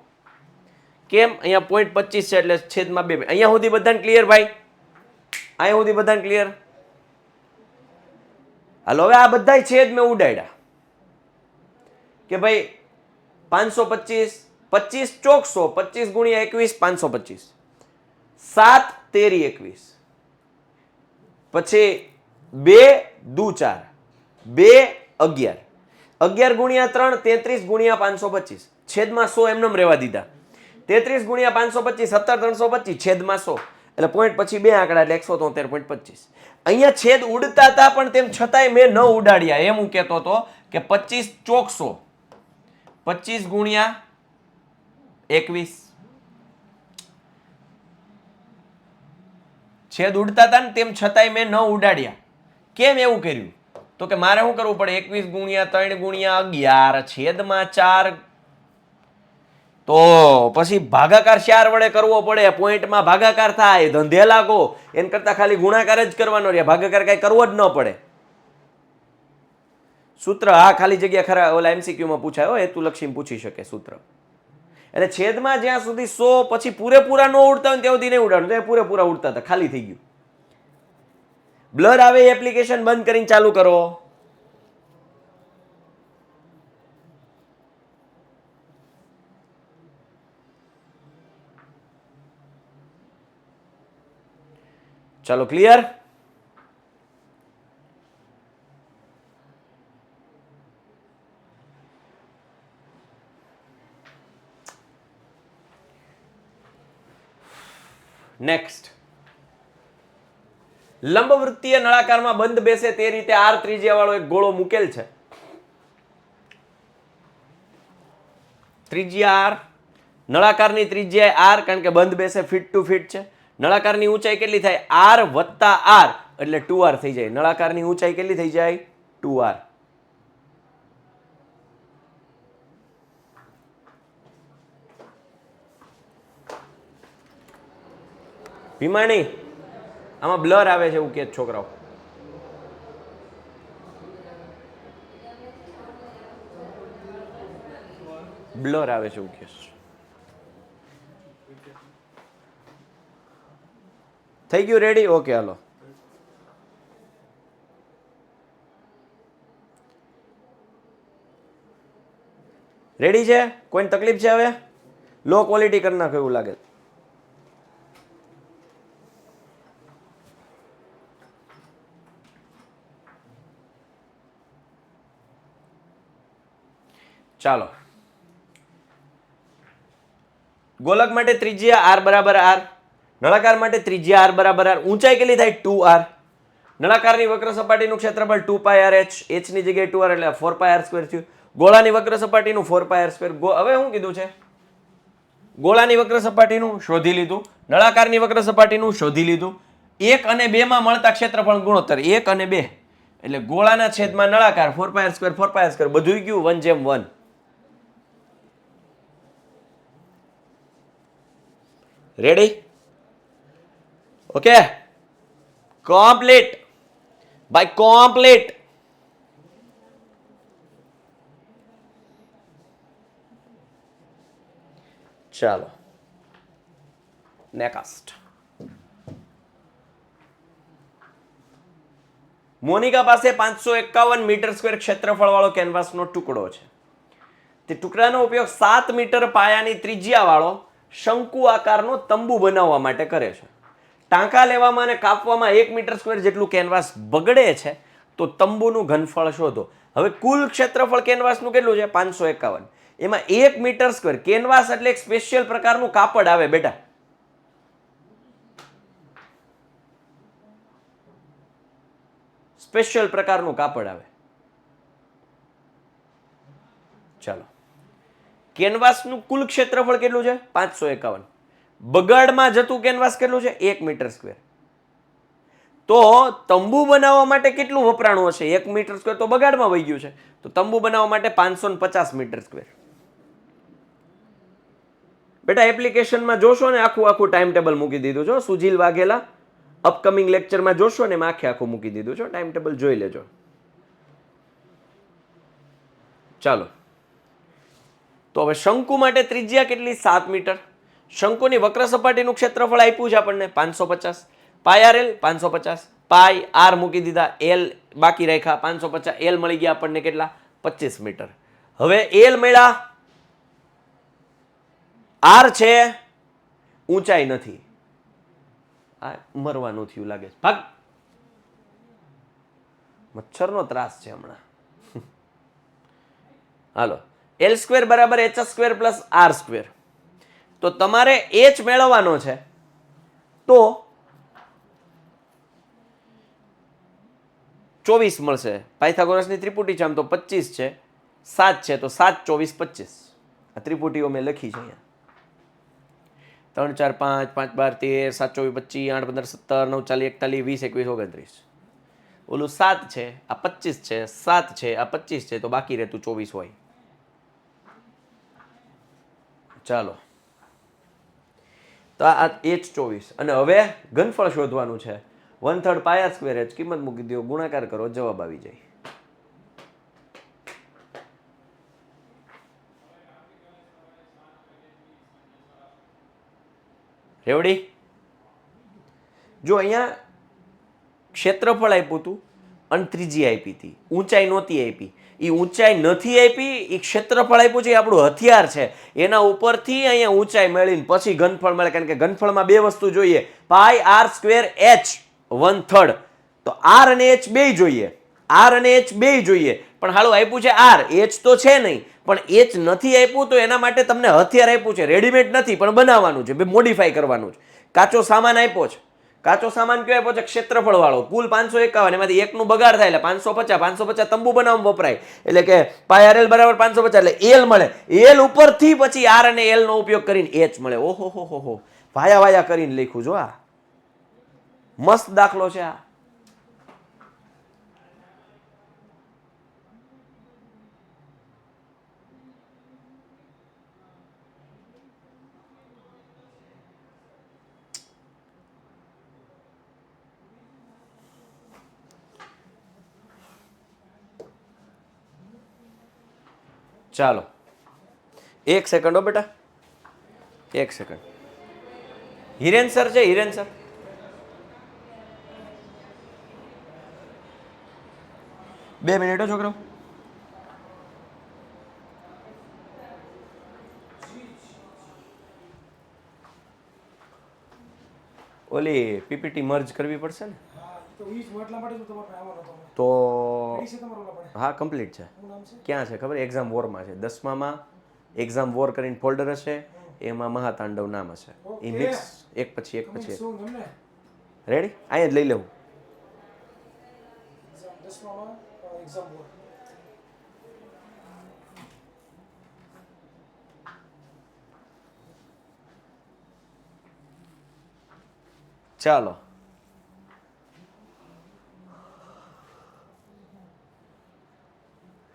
કેમ? અહીંયા 0.25 છે એટલે છેદમાં 2. અહીંયા સુધી બધાને ક્લિયર ભાઈ? અહીંયા સુધી બધાને ક્લિયર? હાલો, હવે આ બધા છેદ મેં ઉડાડ્યા કે ભાઈ 525, 25 ચોક 100, 25 ગુણ્યા 21 525, 7 તેરી 21, પછી 2 દુ 4, 2 11, 11 ગુણ્યા 3 33 ગુણ્યા 525, છેદમાં 100 એમનેમ રહેવા દીધા. 33 ગુણ્યા 525 17,325 છેદમાં 100 એટલે પોઈન્ટ પછી 2 આંકડા એટલે 173.25. અહીંયા છેદ ઉડતા હતા પણ તેમ છતાંય મેં ન ઉડાડ્યા. એમ હું કહેતો હતો કે 25 ચોક 100, 25 ગુણ્યા 21, છેદ ઉડતા હતા ને તેમ છતાંય મેં ન ઉડાડ્યા. કેમ એવું કર્યું? તો કે મારે શું કરવું પડે? 21 ગુણ્યા 3 ગુણ્યા 11 છેદમાં 4. તો પછી ભાગાકાર 4 વડે કરવો પડે. પોઈન્ટમાં ભાગાકાર થાય, ધંધે લાગો. એન કરતા ખાલી ગુણાકાર જ કરવાનો રહે, ભાગાકાર કઈ કરવો જ ન પડે. સૂત્ર હા ખાલી જગ્યા ખરા ઓલા MCQ માં પૂછાય હો, હેતુલક્ષી પૂછી શકે સૂત્ર. એટલે છેદમાં જ્યાં સુધી 100 પછી પૂરેપૂરા ન ઉડતા હોય ત્યાં સુધી નહીં ઉડાડવાનું. પૂરેપૂરા ઉડતા હતા, ખાલી થઈ ગયું. બ્લર આવે એપ્લિકેશન બંધ કરીને ચાલુ કરો. ચાલો ક્લિયર? નેક્સ્ટ, લંબવૃત્તીય નળાકારમાં બંધ બેસે તે રીતે r ત્રિજ્યા વાળો એક ગોળો મૂકેલ છે. ત્રિજ્યા r, નળાકારની ત્રિજ્યા r કારણ કે બંધ બેસે ફીટ ટુ ફીટ છે. નળાકારની ઊંચાઈ કેટલી થાય? r વત્તા r એટલે 2r થઈ જાય. નળાકારની ઊંચાઈ કેટલી થઈ જાય? 2r. ભીમાણી આમાં બ્લર આવે છે એવું કે છોકરાઓ. બ્લર આવે છે એવું કે. થઈ ગયું રેડી? ઓકે હાલો. રેડી છે? કોઈને તકલીફ છે? હવે લો ક્વોલિટી કરી નાખો એવું લાગે. ચાલો, ગોલક માટે ત્રિજ્યા r બરાબર r, નળાકાર માટે ત્રિજ્યા r બરાબર r, ઊંચાઈ કેટલી થાય? 2r. નળાકારની વક્ર સપાટીનું ક્ષેત્રફળ 2πrh, h ની જગ્યાએ 2r એટલે 4πr² થયું. ગોળાની વક્ર સપાટીનું 4πr². હવે શું કીધું છે? ગોળાની વક્ર સપાટીનું શોધી લીધું, નળાકારની વક્ર સપાટીનું શોધી લીધું. 1 અને 2 માં મળતા ક્ષેત્રફળ ગુણોત્તર 1 અને 2 એટલે ગોળાના છેદમાં નળાકાર 4πr², બધું ગયું 1:1. Ready? Okay, complete by complete. ચાલો નેક્સ્ટ. મોનિકા પાસે 551 મીટર સ્ક્વેર ક્ષેત્રફળ વાળો કેનવાસનો ટુકડો છે. તે ટુકડાનો ઉપયોગ 7 મીટર પાયાની ત્રિજ્યા વાળો શંકુ આકારનો તંબુ બનાવવા માટે કરે છે. ટાંકા લેવામાં અને કાપવામાં 1 મીટર સ્ક્વેર જેટલું કેનવાસ બગડે છે, તો તંબુનું ઘનફળ શોધો. હવે કુલ ક્ષેત્રફળ કેનવાસનું કેટલું છે? 551. એમાં 1 મીટર સ્ક્વેર કેનવાસ એટલે એક સ્પેશિયલ પ્રકારનું કાપડ આવે બેટા. સ્પેશિયલ પ્રકારનું કાપડ આવે. ચાલો, કેનવાસનું કુલ ક્ષેત્રફળ કેટલું છે? 551. બગાડમાં જતું કેનવાસ કેટલું છે? 1 મીટર સ્ક્વેર. તો તંબુ બનાવવા માટે કેટલું વપરાણું હશે? 1 મીટર સ્ક્વેર તો બગાડમાં વહી ગયું છે. તો તંબુ બનાવવા માટે 550 મીટર સ્ક્વેર. બેટા એપ્લિકેશનમાં જોશો ને આખું ટાઈમ ટેબલ મૂકી દીધું છે. સુજીલ વાઘેલા અપકમિંગ લેક્ચરમાં જોશો ને એમાં આખું મૂકી દીધું છે. ટાઈમ ટેબલ જોઈ લેજો. ચાલો, તો હવે શંકુ માટે ત્રિજ્યા કેટલી? 7 મીટર. શંકુની વક્ર સપાટીનું ક્ષેત્રફળ આપ્યું છે આપણને 550. Pi R L 550, pi R મૂકી દીધા, એલ બાકી રાખ્યા 550. એલ મળી ગયા આપણને કેટલા? 25 મીટર. હવે એલ મળ્યા, આર છે, ઊંચાઈ નથી. આ મરવાનું થયું લાગે છે. ભાગ, મચ્છરનો ત્રાસ છે હમણાં. હાલો, એલ સ્ક્વેર બરાબર H square plus R square. તો તમારે એચ મેળવવાનો છે, તો 24 મળશે. પાયથાગોરસની ત્રિપુટી છે, આમ તો 25 છે, 7 છે, તો 7, 24, 25. આ ત્રિપુટીઓ મેં લખી છે અહીંયા. 3, 4, 5, 5, 12, 13, 7, 24, 25, 8, 15, 17, 9, 40, 41, 21, 29. ઓલું 7 છે, આ 25 છે, 7 છે, આ 25 છે, તો બાકી રહેતું 24 હોય. ચાલો, તો આ H24 અને હવે ઘનફળ શોધવાનું છે. 1/3 પાય સ્ક્વેર h કિંમત મૂકી દો, ગુણાકાર કરો, જવાબ આવી જાય. રેવડી? જો અહીંયા ક્ષેત્રફળ આપ્યું હતું અને ત્રિજ્યા આપી હતી, ઊંચાઈ નહોતી આપી. એ ઊંચાઈ નથી આપી, એ ક્ષેત્રફળ આપ્યું છે, એ આપણું હથિયાર છે. એના ઉપરથી અહીંયા ઊંચાઈ મેળવીને પછી ઘનફળ મળે, કારણ કે ઘનફળમાં બે વસ્તુ જોઈએ, પાય આર સ્ક્વેર h 1/3. તો આર અને એચ બે જોઈએ, આર અને એચ બે જોઈએ, પણ હાલું આપ્યું છે આર, એચ તો છે નહીં, પણ એચ નથી આપ્યું, તો એના માટે તમને હથિયાર આપ્યું છે. રેડીમેડ નથી, પણ બનાવવાનું છે, મોડિફાઈ કરવાનું છે. કાચો સામાન આપ્યો છે. કાચો સામાન કયો આપ્યો છે? ક્ષેત્રફળ વાળો. કુલ 551, એમાંથી એકનું બગાડ થાય એટલે 550. 550 તંબુ બનાવવામાં વપરાય, એટલે કે પાય આર એલ બરાબર 550, એટલે એલ મળે. એલ ઉપરથી પછી આર અને એલ નો ઉપયોગ કરીને એચ મળે. ઓહો હો હો હો, વાયા વાયા કરીને લખ્યું. જો આ મસ્ત દાખલો છે આ. ચાલો, 1 સેકન્ડ હો બેટા, 1 સેકન્ડ. હિરેન સર છે? હિરેન સર, બે મિનિટ હો છોકરો. ઓલી પીપીટી મર્જ કરવી પડશે ને, તો હા કમ્પ્લીટ છે. ક્યાં છે ખબર? એક્ઝામ વોરમાં છે. 10મામાં એક્ઝામ વોર કરીને ફોલ્ડર હશે, એમાં મહાતાંડવ નામ હશે. એ મિક્સ એક પછી એક પછી એક. રેડી? અહીંયા જ લઈ લેવું. ચાલો,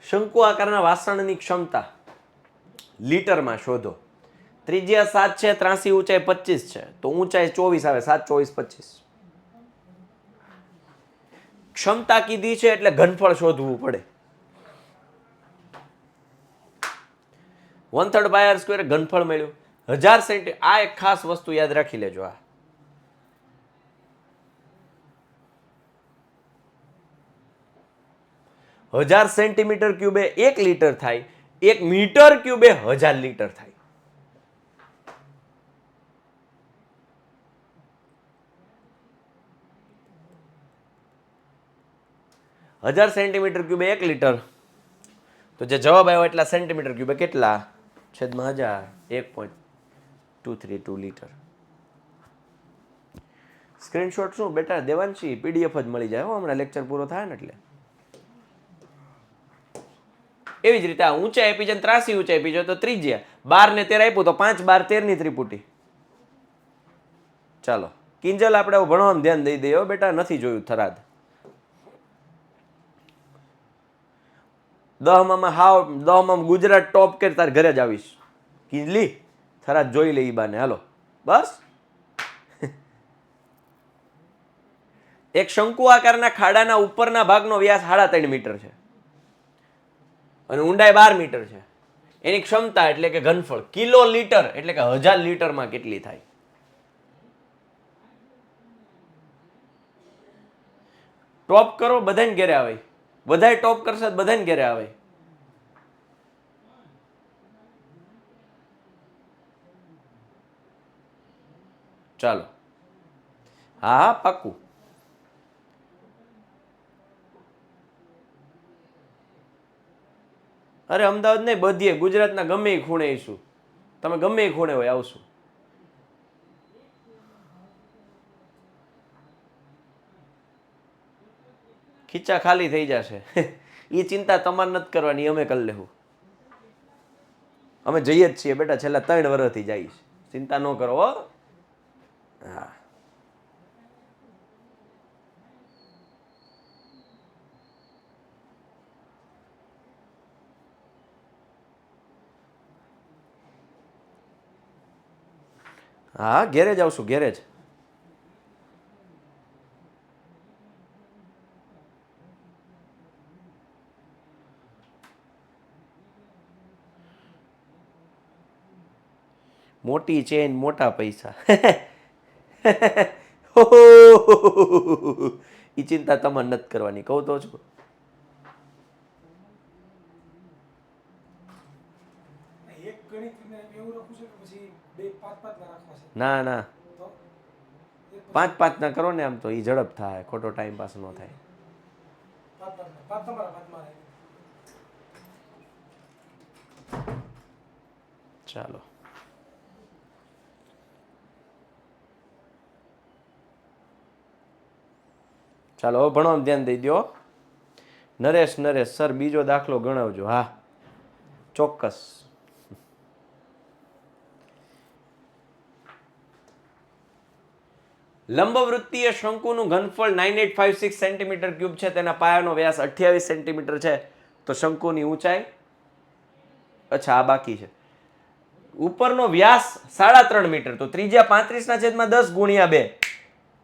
શંકુ આકારના વાસણની ક્ષમતા લીટરમાં શોધો. ત્રિજ્યા 7 છે, ત્રાસી ઊંચાઈ 25 છે, તો ઊંચાઈ 24 આવે. 7 24 25. ક્ષમતા કીધી છે એટલે ઘનફળ શોધવું પડે. 1/3 પાય આર સ્ક્વેર ઘનફળ મળ્યું 1000 સેન્ટી. આ એક ખાસ વસ્તુ યાદ રાખી લેજો. આ 1000 સેન્ટીમીટર ક્યુબે 1 લીટર થાય, 1 મીટર ક્યુબે 1000 લીટર થાય. હજાર સેન્ટીમીટર ક્યુબે 1 લીટર, તો જે જવાબ આવ્યો એટલા સેન્ટીમીટર ક્યુબે કેટલા? છેદમાં 1000, 1.232 લીટર. સ્ક્રીનશોટ શું બેટા દેવાંશી? PDF જ મળી જાય હો હમણાં લેક્ચર પૂરો થાય ને એટલે. એવી જ રીતે આ ઊંચાઈ આપી છે, ત્રાસી ઊંચાઈ આપી છે, તો ત્રિજ્યા 12 ને 13 આપ્યું, તો 5 12 13 ની ત્રિપુટી. ચાલો કિંજલ, આપણે ભણવામાં ધ્યાન દઈ દઈએ બેટા, નથી જોયું થરાદ. 10માં ગુજરાત ટોપ કરી તાર ઘરે જ આવીશ. કિંજલી થરાદ જોઈ લે ઈ બાને. હાલો બસ. એક શંકુ આકારના ખાડાના ઉપરના ભાગનો વ્યાસ 3.5 મીટર છે અને ઊંડાઈ 12 મીટર છે. એની ક્ષમતા એટલે કે ઘનફળ કિલો લીટર એટલે કે 1000 લીટરમાં કેટલી થાય? ટોપ કરો, બધાને ઘેરે આવે. બધાય ટોપ કરશે, બધાને ઘેરે આવે. ચાલો, હા પાક્કું. અરે અમદાવાદ નહીં, બધીએ ગુજરાતના ગમે એ ખૂણે આવીશું. તમે ગમે એ ખૂણે હોય આવશું. ખીચા ખાલી થઈ જશે એ ચિંતા તમારે નથી કરવાની, અમે કરી લેવું. અમે જઈએ જ છીએ બેટા, છેલ્લા 3 વર્ષથી જઈશ. ચિંતા ન કરો હો. હા, હા ઘેરે જ આવશું, ઘેરે જ. મોટી ચેન મોટા પૈસા. એ ચિંતા તમારે નથી કરવાની, કહું તો છું. ના ના, 5 ના કરો ને, આમ તો એ ઝડપ થાય, ખોટો ટાઈમ પાસ ન થાય. ચાલો, ચાલો હવે ભણવામાં ધ્યાન દઈ દો. નરેશ સર બીજો દાખલો ગણાવજો. હા ચોક્કસ. લંબવૃત્તીય શંકુનું ઘનફળ 9856 સેન્ટીમીટર ક્યુબ છે. તેના પાયાનો વ્યાસ 28 સેન્ટીમીટર છે. તો શંકુની ઊંચાઈ, અચ્છા આ બાકી છે. ઉપરનો વ્યાસ 3.5 મીટર, તો ત્રિજ્યા 35/10 ગુણ્યા 2,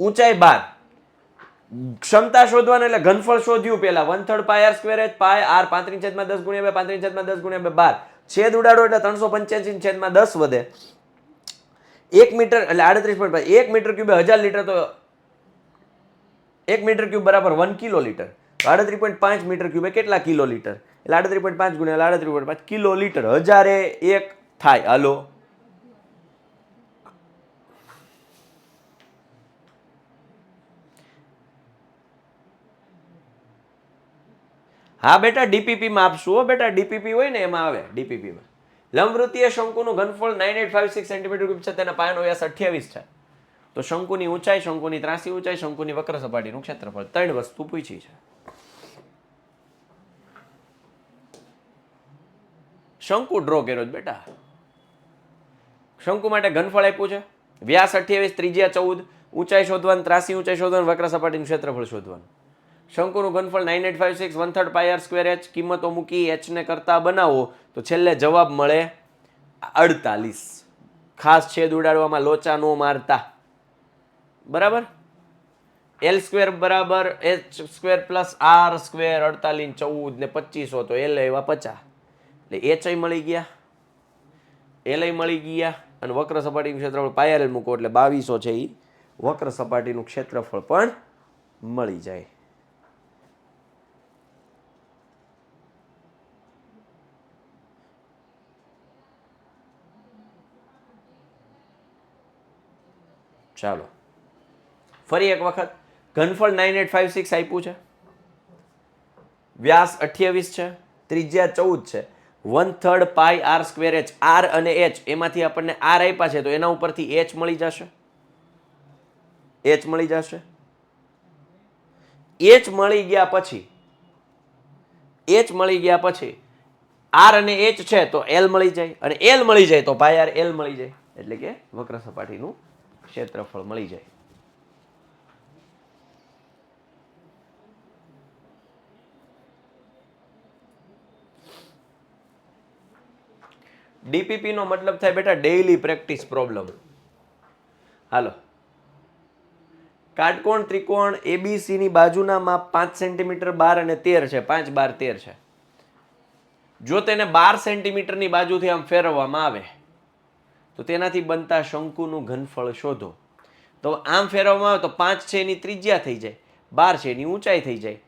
ઊંચાઈ 12. ક્ષમતા શોધવાનું એટલે ઘનફળ શોધ્યું પેલા. 1/3 pi R square h pi R 35/10 ગુણ્યા 2, 35/10 ગુણ્યા 2 12. છેદ ઉડાડો એટલે 385/10 વધે. 1 મીટર એટલે 38.5. 1 મીટર ક્યુબે 1000 લીટર, તો 1 મીટર ક્યુબ બરાબર 1 કિલો લીટર. 38.5 મીટર ક્યુબે કેટલા કિલો લીટર? એટલે 38.5 ગુણ્યા 38.5 કિલો લીટર. 1000 એ 1 થાય. હાલો, હા બેટા ડીપીપી માં આપશું હો બેટા. ડીપીપી હોય ને એમાં આવે. ડીપીપી માં લંબવૃત્તીય શંકુનું ઘનફળ 9856 સેન્ટીમીટર ક્યુબ છે. તેના પાયાનો વ્યાસ 28 છે. તો શંકુની ઊંચાઈ, શંકુની ત્રાસી ઊંચાઈ, શંકુની વક્ર સપાટીનું ક્ષેત્રફળ, 3 વસ્તુ પૂછી છે. શંકુ ડ્રો કર્યો જ બેટા. શંકુ માટે ઘનફળ આપ્યું છે, વ્યાસ 28, ત્રિજ્યા 14, ઊંચાઈ શોધવાનું, ત્રાસી ઊંચાઈ શોધવાનું, વક્ર સપાટીનું ક્ષેત્રફળ શોધવાનું. શંકુનું ઘનફળ 9856 1/3 પાઈ આર સ્ક્વેર એચ. કિંમતો મૂકી એચ ને કરતા બનાવો તો છેલ્લે જવાબ મળે 48. ખાસ છેદ ઉડાડવામાં લોચા નો મારતા. બરાબર. એલ સ્ક્વેર બરાબર H square plus R square 48 14 ને 2500 તો એલ એવા 50 એટલે એચ મળી ગયા, એલ મળી ગયા અને વક્ર સપાટીનું ક્ષેત્રફળ પાઈ આર મૂકો એટલે 2200 છે એ વક્ર સપાટીનું ક્ષેત્રફળ પણ મળી જાય. ચાલો ફરી એક વખત ઘનફળ 9856 આપ્યું છે, વ્યાસ 28 છે, ત્રિજ્યા 14 છે, 1/3 પાઈ આર સ્ક્વેર એચ. આર અને એચ એમાંથી આપણને આર આપ્યા છે તો એના ઉપરથી એચ મળી જશે, એચ મળી જશે. એચ મળી ગયા પછી એચ મળી ગયા પછી આર અને એચ છે તો એલ મળી જાય અને એલ મળી જાય તો પાઈ આર એલ મળી જાય એટલે કે વક્ર સપાટીનું ક્ષેત્રફળ મળી જાય. ડીપીપી નો મતલબ થાય બેટા ડેઈલી પ્રેક્ટિસ પ્રોબ્લેમ. હાલો, કાટકોણ ત્રિકોણ એબીસી ની બાજુના માપ 5 સેન્ટીમીટર 12 અને 13 છે. 5 12 13 છે. જો તેને 12 સેન્ટીમીટરની બાજુથી આમ ફેરવવામાં આવે તો તેનાથી બનતા શંકુનું ઘનફળ શોધો. તો આમ ફેરવવામાં આવે તો 5 છે એની ત્રિજ્યા થઈ જાય, 12 છે એની ઊંચાઈ થઈ જાય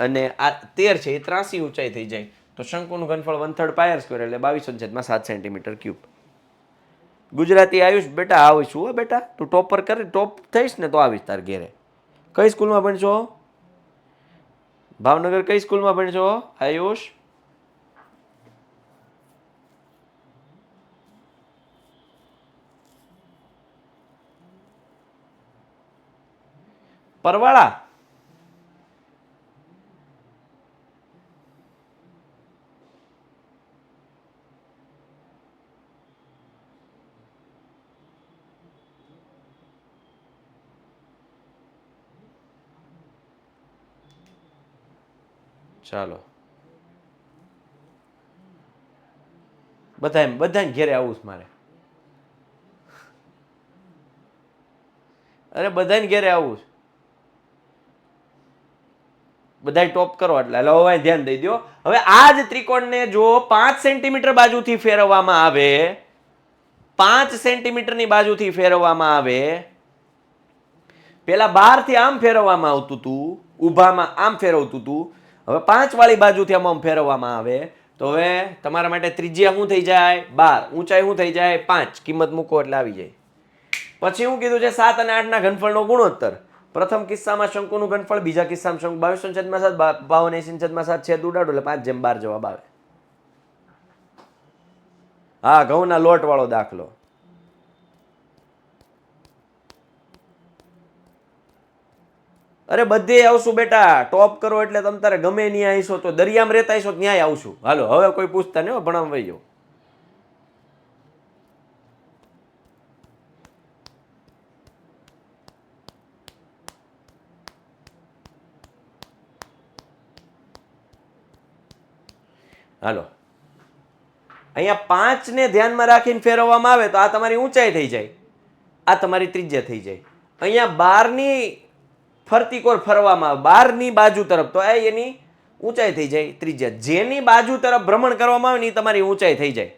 અને આ 13 છે એ ત્રાસી ઊંચાઈ થઈ જાય. તો શંકુનું ઘનફળ 1/3 પાઈ આર સ્ક્વેર એટલે 22/7 સેન્ટીમીટર ક્યુબ. ગુજરાતી આયુષ બેટા આવીશું હો બેટા, તું ટોપર કરે ટોપ થઈશ ને તો આવીશ તાર ઘેરે. કઈ સ્કૂલમાં ભણશો? ભાવનગર કઈ સ્કૂલમાં ભણશો આયુષ? પરવાળા. ચાલો બધાને ઘેરે આવું છે મારે. અરે બધાને ઘેરે આવું છે. બધા ટોપ કરો એટલે હવે ધ્યાન દઈ દો. હવે આ જ ત્રિકોણને જો 5 સેન્ટીમીટર બાજુથી ફેરવવામાં આવે, 5 સેન્ટીમીટરની બાજુથી ફેરવવામાં આવે, પેલા 12 થી આમ ફેરવવામાં આવતું હતું, ઊભામાં આમ ફેરવતું હતું, હવે 5 વાળી બાજુથી આમ ફેરવવામાં આવે તો હવે તમારા માટે ત્રિજ્યા શું થઈ જાય 12, ઊંચાઈ શું થઈ જાય 5, કિંમત મૂકો એટલે આવી જાય. પછી હું કીધું છે 7 અને 8 ના ઘનફળનો ગુણોત્તર. પ્રથમ કિસ્સામાં શંકુનું ઘનફળ, બીજા કિસ્સામાં શંકુ 22/7 52/7 છેદ ઉડાડો એટલે 5/12 જવાબ આવે. હા, ઘઉંના લોટ વાળો દાખલો. અરે બધે આવશું બેટા, ટોપ કરો એટલે તમ તારે ગમે ત્યાં આવીશો તો દરિયામાં રહેતા આવીશો ત્યાંય આવશું. હાલો હવે કોઈ પૂછતા નહીં ભણાવવા વહી જાઓ. હાલો, અહીંયા 5 ને ધ્યાનમાં રાખીને ફેરવવામાં આવે તો આ તમારી ઊંચાઈ થઈ જાય, આ તમારી ત્રિજ્યા થઈ જાય. અહીંયા 12 ની ફરતી કોર ફરવામાં આવે 12 ની બાજુ તરફ તો આ એની ઊંચાઈ થઈ જાય ત્રિજ્યા. જેની બાજુ તરફ ભ્રમણ કરવામાં આવે ને એ તમારી ઊંચાઈ થઈ જાય.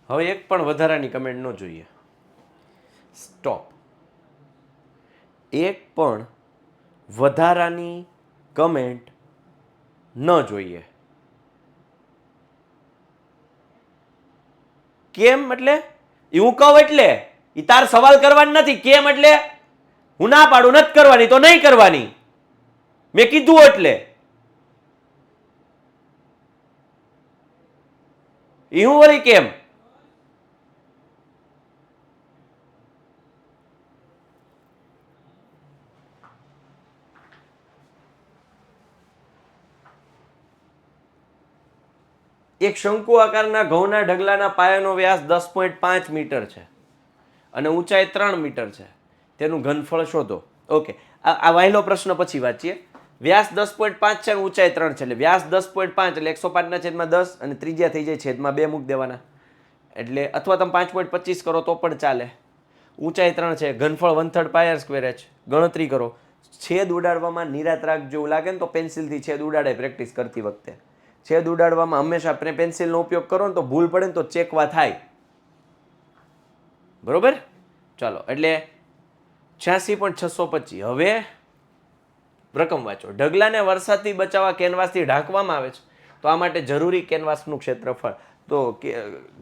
હવે એક પણ વધારાની કમેન્ટ ન જોઈએ. સ્ટોપ. એક પણ વધારાની કમેન્ટ ન જોઈએ. કેમ એટલે હું કહું એટલે એ તાર સવાલ કરવાનો નથી. કેમ એટલે હું ના પાડું નથી કરવાની તો નહીં કરવાની, મેં કીધું એટલે એ હું વળી કેમ. એક શંકુ આકારના ઘઉંના ઢગલાના પાયાનો વ્યાસ 10.5 મીટર છે અને ઊંચાઈ 3 મીટર છે. તેનું ઘનફળ શોધો. ઓકે, આ વાયલો પ્રશ્ન પછી વાંચીએ. વ્યાસ 10.5 છે અને ઊંચાઈ 3 છે, એટલે વ્યાસ 10.5 એટલે 105/10 અને ત્રિજ્યા થઈ જાય છેદમાં 2 મૂકી દેવાના. એટલે અથવા તમે 5.25 કરો તો પણ ચાલે. ઊંચાઈ 3 છે, ઘનફળ 1/3 પાયર સ્ક્વેર h. ગણતરી કરો. છેદ ઉડાડવામાં નિરાત રાગ જેવું લાગે ને તો પેન્સિલથી છેદ ઉડાડાય પ્રેક્ટિસ કરતી વખતે. છેદ ઉડાડવામાં હંમેશા પેન્સિલનો ઉપયોગ કરો ને તો ભૂલ પડે ને તો ચેકવા થાય. બરોબર? ચાલો, એટલે 86.625. હવે રકમ વાંચો. ઢગલાને વરસાદથી બચાવવા કેનવાસથી ઢાંકવામાં આવે છે, તો આ માટે જરૂરી કેનવાસનું ક્ષેત્રફળ. તો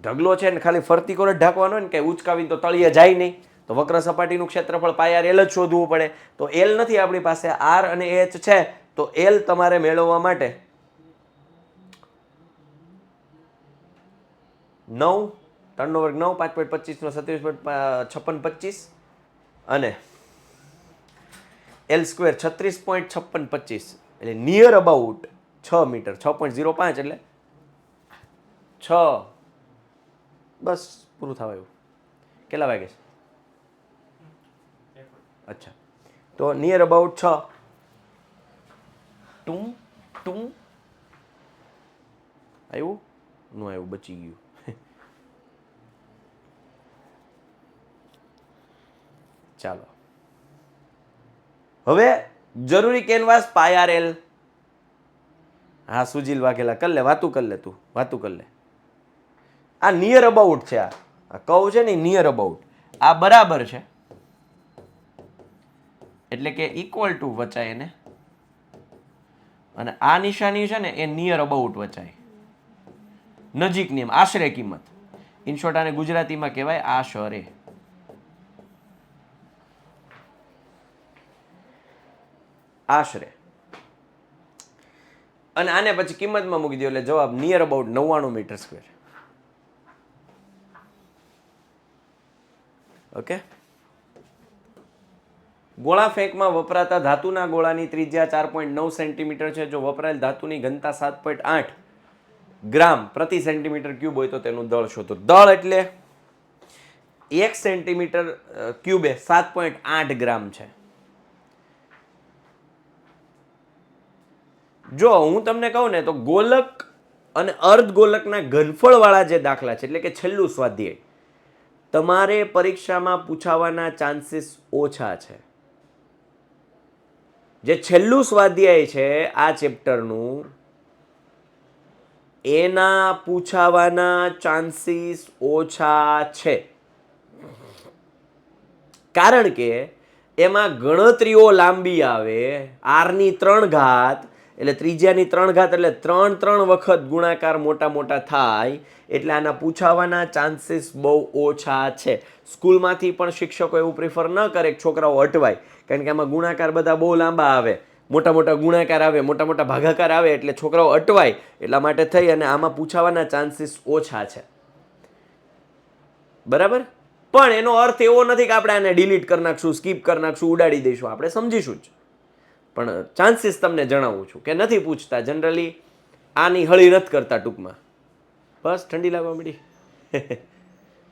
ઢગલો છે ને ખાલી ફરતી કોર જ ઢાંકવાનો હોય ને, કે ઉચકાવીને તો તળિયે જાય નહીં, તો વક્ર સપાટીનું ક્ષેત્રફળ પાય આર એલ જ શોધવું પડે. તો એલ નથી આપણી પાસે, આર અને એચ છે. તો એલ તમારે મેળવવા માટે 9 3 નો વર્ગ 9 5.25 નો 27.5625 અને એલ સ્ક્વેર 36.5625 એટલે નિયર અબાઉટ 6 મીટર. 6.05 એટલે 6. બસ પૂરું થવા આવ્યું. કેટલા વાગે છે? અચ્છા, તો નિયર અબાઉટ 6. ટુમ ટુમ આવ્યું? નું આવ્યું, બચી ગયું. ચાલો, હવે જરૂરી કેનવાસ પાય આર એલ. હા સુજીલ વાઘેલા, કર લે, વાતું કર લે, તું વાતું કર લે. આ નિયર અબાઉટ છે. આ કહું છે ને નિયર અબાઉટ, આ બરાબર છે એટલે કે ઇક્વલ ટુ વચાય એને, અને આ નિશાની છે ને એ નિયર અબાઉટ વચાય, નજીકની, આશરે કિંમત. ઇન શોર્ટ આને ગુજરાતીમાં કહેવાય આશરે. આશરે. અને આને પછી કિંમતમાં મૂકી દો એટલે જવાબ near about 99 metre square. Okay. ગોળા ફેંકમાં વપરાતા ધાતુના ગોળાની ત્રિજ્યા 4.9 સેન્ટીમીટર છે. જો વપરાયેલ ધાતુની ઘનતા 7.8 ગ્રામ પ્રતિ સેન્ટીમીટર ક્યુબ હોય તો તેનું દળ શોધો. દળ એટલે 1 સેન્ટીમીટર ક્યુબે 7.8 ગ્રામ છે. જો હું તમને કહું ને તો ગોલક અને અર્ધગોલકના ઘનફળવાળા જે દાખલા છે, એટલે કે છેલ્લું સ્વાધ્યાય, તમારે પરીક્ષામાં પૂછાવાના ચાન્સીસ ઓછા છે. જે છેલ્લું સ્વાધ્યાય છે આ ચેપ્ટરનું, એના પૂછાવાના ચાન્સીસ ઓછા છે. કારણ કે એમાં ગણતરીઓ લાંબી આવે. આરની 3 ઘાત એટલે ત્રિજ્યાની 3 ઘાત એટલે 3 વખત ગુણાકાર મોટા મોટા થાય, એટલે આના પૂછાવાના ચાન્સીસ બહુ ઓછા છે. સ્કૂલમાંથી પણ શિક્ષકો એવું પ્રિફર ન કરે કે છોકરાઓ અટવાય, કારણ કે આમાં ગુણાકાર બધા બહુ લાંબા આવે, મોટા મોટા ગુણાકાર આવે, મોટા મોટા ભાગાકાર આવે, એટલે છોકરાઓ અટવાય. એટલા માટે થઈ અને આમાં પૂછાવાના ચાન્સીસ ઓછા છે. બરાબર? પણ એનો અર્થ એવો નથી કે આપણે આને ડિલીટ કરી નાખશું, સ્કીપ કરી નાખશું, ઉડાડી દઈશું. આપણે સમજીશું જ, પણ ચાન્સીસ તમને જણાવું છું કે નથી પૂછતા જનરલી. આની હળી નથી કરતા ટૂંકમાં. બસ ઠંડી લાગવા મળી.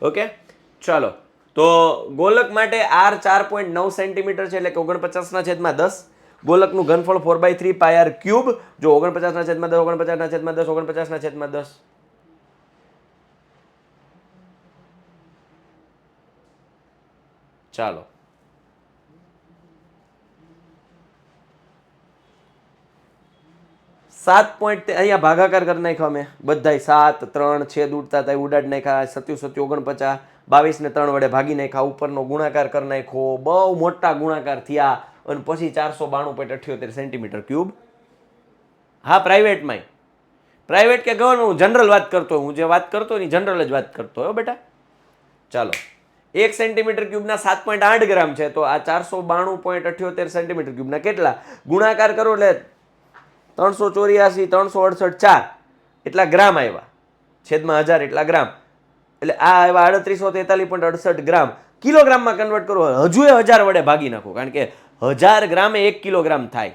ઓકે, ચાલો. તો ગોલક માટે આર 4.9 સેન્ટીમીટર છે, એટલે કે 49/10. ગોલકનું ઘનફળ 4/3 પાય આર ક્યુબ. જો 49/10, 49/10, 49/10. ચાલો, અહીંયા ભાગાકાર કરી નાખ્યો અમે બધાય. 7 3 છેદ ઉડતા હતા ઉડાડ નાખ્યા. 27 49, 22 ને 3 વડે ભાગી નાખ્યા. ઉપરનો ગુણાકાર કરી નાખ્યો. બહુ મોટા ગુણાકાર થયા અને પછી 492.78 સેન્ટીમીટર ક્યુબ. હા, પ્રાઇવેટમાં. પ્રાઇવેટ કે ગવર્મેન્ટ, જનરલ વાત કરતો. હું જે વાત કરતો ની જનરલ જ વાત કરતો હો બેટા. ચાલો, 1 સેન્ટીમીટર ક્યુબના 7.8 ગ્રામ છે, તો આ 492.78 સેન્ટીમીટર ક્યુબના કેટલા ગુણાકાર કરો એટલે 384 368 4 એટલા ગ્રામ આવ્યા, છેદમાં 1000 એટલા ગ્રામ. એટલે આ આવ્યા 3843.68 ગ્રામ. કિલોગ્રામમાં કન્વર્ટ કરો, હજુ એ 1000 વડે ભાગી નાખો, કારણ કે 1000 ગ્રામે 1 કિલોગ્રામ થાય.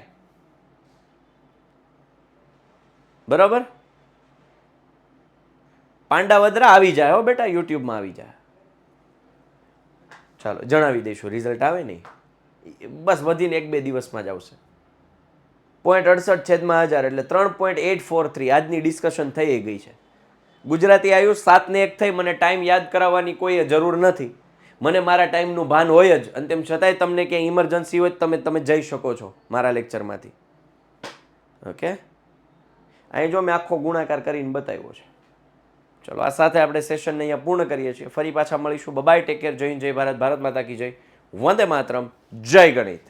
બરાબર? પાંડાવદરા આવી જાય હો બેટા, યુટ્યુબમાં આવી જાય. ચાલો જણાવી દઈશું, રિઝલ્ટ આવે નહીં બસ વધીને 1-2 દિવસમાં જ આવશે. 0.68/1000 એટલે 3.843. આજની ડિસ્કશન થઈ ગઈ છે. ગુજરાતી આયુષ 7 ને 1 થઈ. મને ટાઈમ યાદ કરાવવાની કોઈ જરૂર નથી, મને મારા ટાઈમનું ભાન હોય જ. અને તેમ છતાંય તમને ક્યાંય ઇમરજન્સી હોય તમે જઈ શકો છો મારા લેક્ચરમાંથી. ઓકે, અહીં જો મેં આખો ગુણાકાર કરીને બતાવ્યો છે. ચલો આ સાથે આપણે સેશનને અહીંયા પૂર્ણ કરીએ છીએ. ફરી પાછા મળીશું. Bye, take care. જય હિન્દ, જય ભારત, ભારત માતા કી જય, વંદે માતરમ, જય ગણિત.